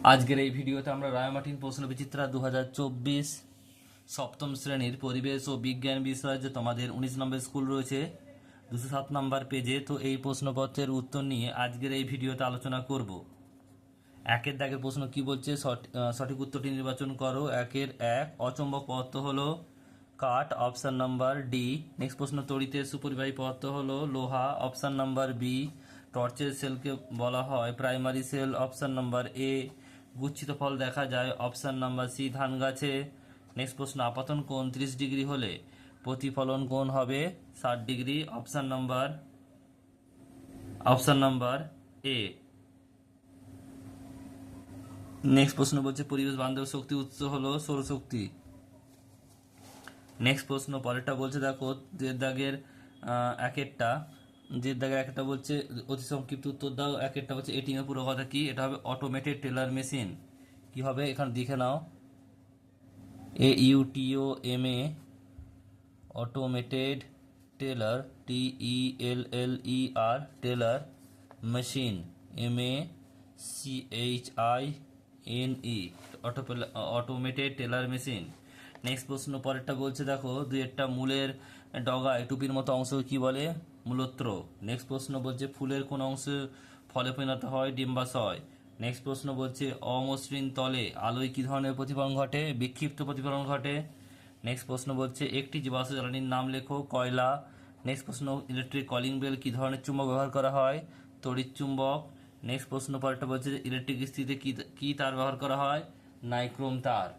আজকের এই ভিডিওতে আমরা রায়মার্টিন প্রশ্নবিচিত্রা 2024 সপ্তম শ্রেণীর পরিবেশ ও বিজ্ঞান বিষয়ে যে তোমাদের 19 নম্বর স্কুল রয়েছে 207 নম্বর পেজে, তো এই প্রশ্নপত্রের উত্তর নিয়ে আজকের এই ভিডিওতে আলোচনা করব। একের দাগের প্রশ্ন কি বলছে, সঠিক উত্তরটি নির্বাচন করো। একের এক, অচুম্বক পদার্থ হলো কাঠ, অপশন নাম্বার ডি। নেক্সট প্রশ্ন, তড়িতের সুপরিবাহী পদার্থ হলো লোহা, অপশন নাম্বার বি। টর্চের সেলকে বলা হয় primary cell, option number A. গুচ্ছিত ফল দেখা যায়, অপশন নাম্বার সি ধান গাছে। নেক্সট প্রশ্ন, আপাতন কোণ 30 ডিগ্রি হলে প্রতিফলন কোণ হবে 60 ডিগ্রি, অপশন নাম্বার এ। নেক্সট প্রশ্ন বলছে পরিবেশ বান্ধব শক্তি উৎস হলো সৌরশক্তি। নেক্সট প্রশ্ন পরেরটা বলছে, দেখো একেরটা বলছে অতি সংক্ষিপ্ত উত্তর দাও। একেরটা বলছে এটিএম এর পুরো কথা কি, এটা হবে অটোমেটেড টেলার মেশিন। কি হবে এখানে দেখে নাও, AUTOMA, automated teller, TELLER, teller machine, MECHINE, automated teller machine. Next প্রশ্ন পরেরটা বলছে, দেখো দুই একটা মূলের ডগায় টুপির মতো অংশ কি বলে, মূলত্র। নেক্সট প্রশ্ন বলছে ফুলের কোন অংশ ফলে পরিণত হয়, ডিম্বাশয়। নেক্সট প্রশ্ন বলছে অমসৃণ তলে আলোয় কি ধরনের প্রতিফলন ঘটে, বিক্ষিপ্ত প্রতিফলন ঘটে। নেক্সট প্রশ্ন বলছে একটি জীবাশ্ম জ্বালানির নাম লেখো, কয়লা। নেক্সট প্রশ্ন, ইলেকট্রিক কলিং বেল কি ধরনের চুম্বক ব্যবহার করা হয়, তড়িৎ চুম্বক। নেক্সট প্রশ্ন পরেরটা বলছে ইলেকট্রিক ইস্ত্রিতে কি তার ব্যবহার করা হয়, নাইক্রোম তার।